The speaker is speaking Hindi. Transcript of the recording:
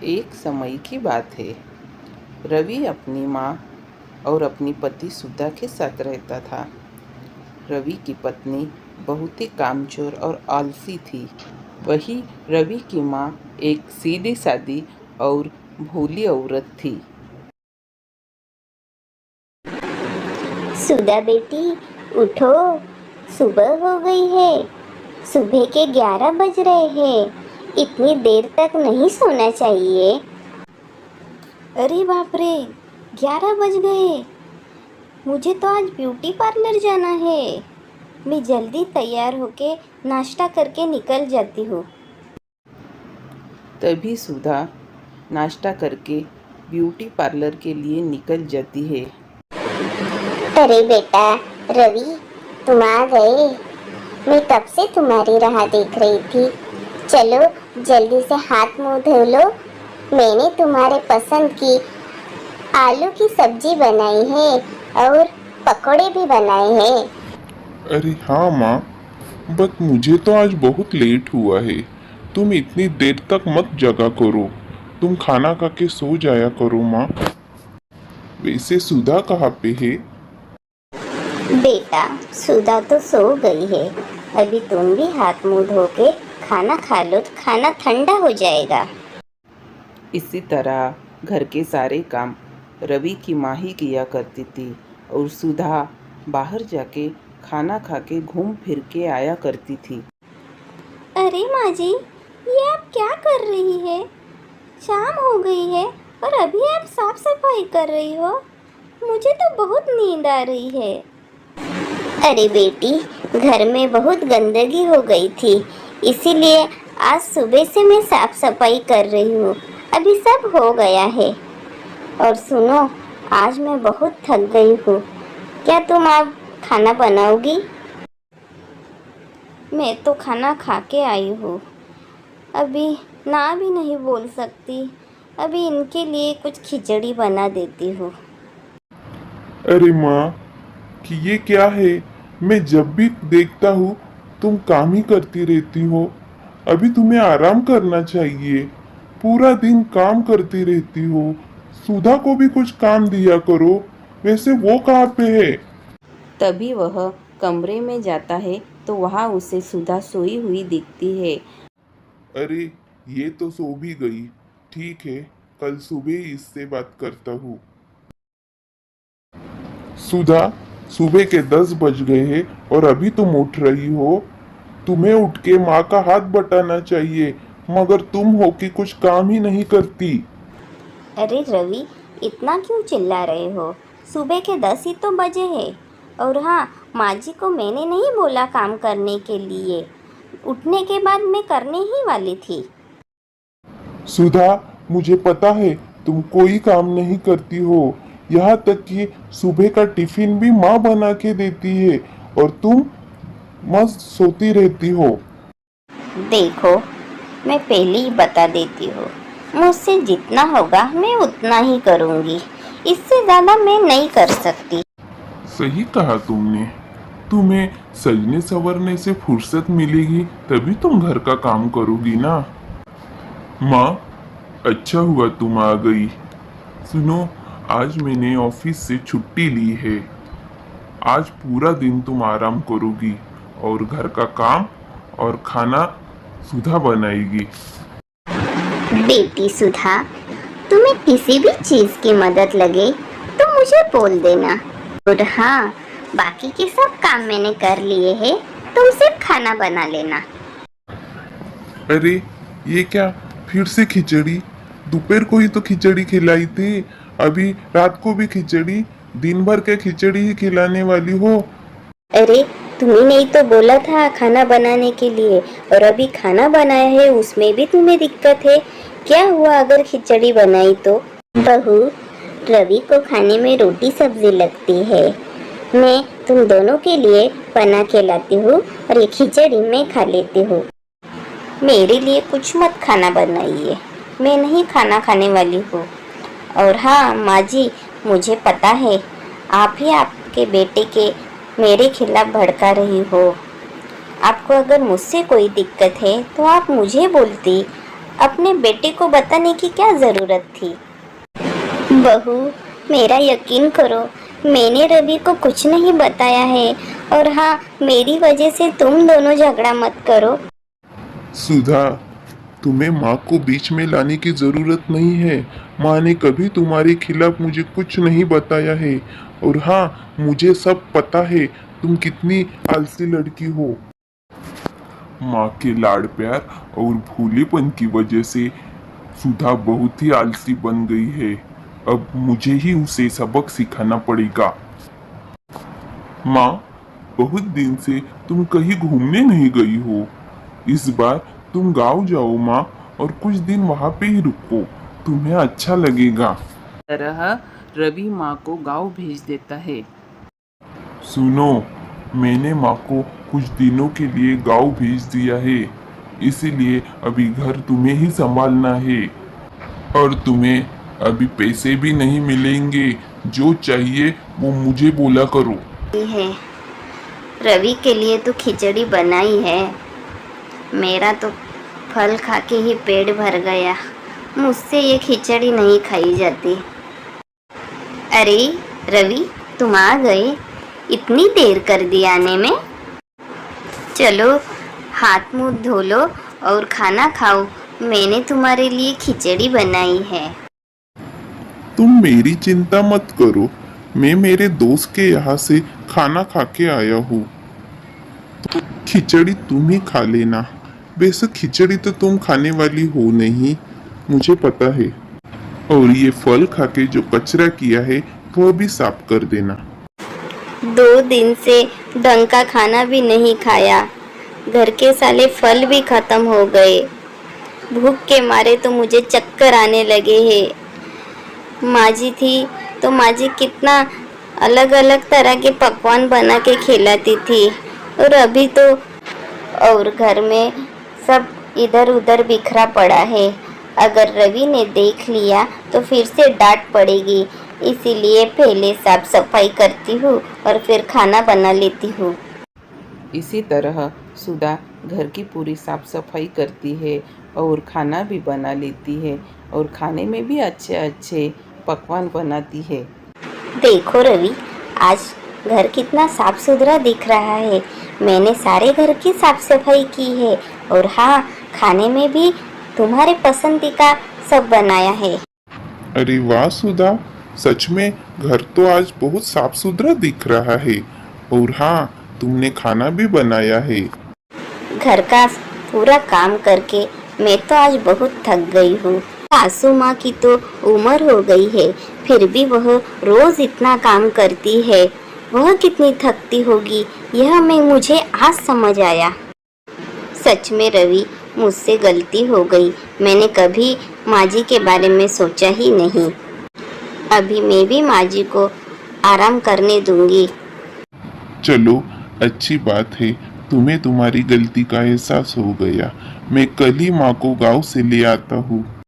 एक समय की बात है। रवि अपनी माँ और अपनी पति सुधा के साथ रहता था। रवि की पत्नी बहुत ही कामचोर और आलसी थी। वही रवि की माँ एक सीधी सादी और भोली औरत थी। सुधा बेटी, उठो, सुबह हो गई है। सुबह के 11 बज रहे हैं। इतनी देर तक नहीं सोना चाहिए। अरे बाप रे, 11 बज गए। मुझे तो आज ब्यूटी पार्लर जाना है। मैं जल्दी तैयार होके नाश्ता करके निकल जाती हूँ। तभी सुधा नाश्ता करके ब्यूटी पार्लर के लिए निकल जाती है। अरे बेटा रवि, तुम आ गए। मैं कब से तुम्हारी राह देख रही थी। चलो जल्दी से हाथ मुंह धो लो। मैंने तुम्हारे पसंद की आलू की सब्जी बनाई है और पकोड़े भी बनाए हैं। अरे हाँ माँ, बट मुझे तो आज बहुत लेट हुआ है। तुम इतनी देर तक मत जगा करो। तुम खाना खा के सो जाया करो माँ। वैसे सुधा कहाँ पे है? बेटा सुधा तो सो गई है। अभी तुम भी हाथ मुंह धो के खाना खा लो तो खाना ठंडा हो जाएगा। इसी तरह घर के सारे काम रवि की माँ ही किया करती थी और सुधा बाहर जाके खाना खा के घूम फिर के आया करती थी। अरे माँ जी, ये आप क्या कर रही है? शाम हो गई है और अभी आप साफ सफाई कर रही हो। मुझे तो बहुत नींद आ रही है। अरे बेटी, घर में बहुत गंदगी हो गई थी, इसीलिए आज सुबह से मैं साफ सफाई कर रही हूँ। अभी सब हो गया है। और सुनो, आज मैं बहुत थक गई हूँ। क्या तुम अब खाना बनाओगी? मैं तो खाना खा के आई हूँ। अभी ना भी नहीं बोल सकती। अभी इनके लिए कुछ खिचड़ी बना देती हूँ। अरे माँ, कि ये क्या है? मैं जब भी देखता हूँ तुम काम ही करती रहती हो। अभी तुम्हें आराम करना चाहिए। पूरा दिन काम करती रहती हो। सुधा को भी कुछ काम दिया करो। वैसे वो कहाँ पे है? तभी वह कमरे में जाता है तो वहाँ उसे सुधा सोई हुई दिखती है। अरे, ये तो सो भी गई। ठीक है, कल सुबह ही इससे बात करता हूँ। सुधा, सुबह के 10 बज गए हैं और अभी तुम उठ रही हो। तुम्हें उठ के माँ का हाथ बटाना चाहिए, मगर तुम हो कि कुछ काम ही नहीं करती। अरे रवि, इतना क्यों चिल्ला रहे हो? सुबह के 10 ही तो बजे हैं। और हाँ, माँ जी को मैंने नहीं बोला काम करने के लिए। उठने के बाद मैं करने ही वाली थी। सुधा, मुझे पता है तुम कोई काम नहीं करती हो। यहाँ तक कि सुबह का टिफिन भी माँ बना के देती है और तुम मस्त सोती रहती हो। देखो, मैं पहले ही बता देती हूँ, मुझसे जितना होगा मैं उतना ही करूँगी। इससे ज़्यादा मैं नहीं कर सकती। सही कहा तुमने। तुम्हें सजने संवरने से फुर्सत मिलेगी तभी तुम घर का काम करोगी ना। माँ, अच्छा हुआ तुम आ गई। सुनो, आज मैंने ऑफिस से छुट्टी ली है। आज पूरा दिन तुम आराम करोगी और घर का काम और खाना सुधा बनाएगी। बेटी सुधा, तुम्हें किसी भी चीज़ की मदद लगे तो मुझे बोल देना। और हाँ, बाकी के सब काम मैंने कर लिए हैं। तुम सिर्फ खाना बना लेना। अरे, ये क्या फिर से खिचड़ी? दोपहर को ही तो खिचड़ी खिलाई थी। अभी रात को भी खिचड़ी? दिन भर के खिचड़ी ही खिलाने वाली हो? अरे, तुम्ही नहीं तो बोला था खाना बनाने के लिए, और अभी खाना बनाया है उसमें भी तुम्हें दिक्कत है। क्या हुआ अगर खिचड़ी बनाई तो? बहू, रवि को खाने में रोटी सब्जी लगती है। मैं तुम दोनों के लिए बना के लाती हूँ और ये खिचड़ी मैं खा लेती हूँ। मेरे लिए कुछ मत खाना बनाइए, मैं नहीं खाना खाने वाली हूँ। और हाँ माँ जी, मुझे पता है आप ही आपके बेटे के मेरे खिलाफ भड़का रही हो। आपको अगर मुझसे कोई दिक्कत है तो आप मुझे बोलती। अपने बेटे को बताने की क्या जरूरत थी? बहू, मेरा यकीन करो, मैंने रवि को कुछ नहीं बताया है। और हाँ, मेरी वजह से तुम दोनों झगड़ा मत करो। सुधा, तुम्हें माँ को बीच में लाने की जरूरत नहीं है। माँ ने कभी तुम्हारे खिलाफ मुझे कुछ नहीं बताया है। और हाँ, मुझे सब पता है तुम कितनी आलसी लड़की हो। माँ के लाड़ प्यार और भोलेपन की वजह से सुधा बहुत ही आलसी बन गई है। अब मुझे ही उसे सबक सिखाना पड़ेगा। माँ, बहुत दिन से तुम कहीं घूमने नहीं गई हो। इस बार तुम गाँव जाओ माँ, और कुछ दिन वहाँ पे ही रुको, तुम्हें अच्छा लगेगा। तरह रवि माँ को गांव भेज देता है। सुनो, मैंने माँ को कुछ दिनों के लिए गाँव भेज दिया है, इसीलिए अभी घर तुम्हें ही संभालना है। और तुम्हें अभी पैसे भी नहीं मिलेंगे, जो चाहिए वो मुझे बोला करो। ये है, रवि के लिए तो खिचड़ी बनाई है। मेरा तो फल खा के ही पेट भर गया, मुझसे ये खिचड़ी नहीं खाई जाती। अरे रवि, तुम आ गए, इतनी देर कर दी आने में। चलो हाथ मुंह धो लो और खाना खाओ, मैंने तुम्हारे लिए खिचड़ी बनाई है। तुम मेरी चिंता मत करो, मैं मेरे दोस्त के यहाँ से खाना खा के आया हूँ। तो खिचड़ी तुम ही खा लेना। वैसे खिचड़ी तो तुम खाने वाली हो नहीं, मुझे पता है। और ये फल खा के जो कचरा किया है वो भी साफ कर देना। 2 दिन से ढंग का खाना भी नहीं खाया, घर के साले फल भी खत्म हो गए। भूख के मारे तो मुझे चक्कर आने लगे हैं। माँ जी थी तो माँ जी कितना अलग अलग तरह के पकवान बना के खिलाती थी, और अभी तो और घर में सब इधर उधर बिखरा पड़ा है। अगर रवि ने देख लिया तो फिर से डांट पड़ेगी, इसीलिए पहले साफ सफाई करती हूँ और फिर खाना बना लेती हूँ। इसी तरह सुधा घर की पूरी साफ सफाई करती है और खाना भी बना लेती है, और खाने में भी अच्छे अच्छे पकवान बनाती है। देखो रवि, आज घर कितना साफ सुथरा दिख रहा है। मैंने सारे घर की साफ सफाई की है, और हाँ, खाने में भी तुम्हारे पसंदी का सब बनाया है। अरे वाह सुधा, सच में घर तो आज बहुत साफ सुथरा दिख रहा है। और हाँ, तुमने खाना भी बनाया है। घर का पूरा काम करके मैं तो आज बहुत थक गई हूँ। सासू माँ की तो उम्र हो गई है, फिर भी वह रोज इतना काम करती है। वह कितनी थकती होगी, यह मुझे आज समझ आया। सच में रवि, मुझसे गलती हो गई। मैंने कभी माँ जी के बारे में सोचा ही नहीं। अभी मैं भी माँ जी को आराम करने दूंगी। चलो, अच्छी बात है, तुम्हें तुम्हारी गलती का एहसास हो गया। मैं कल ही माँ को गांव से ले आता हूँ।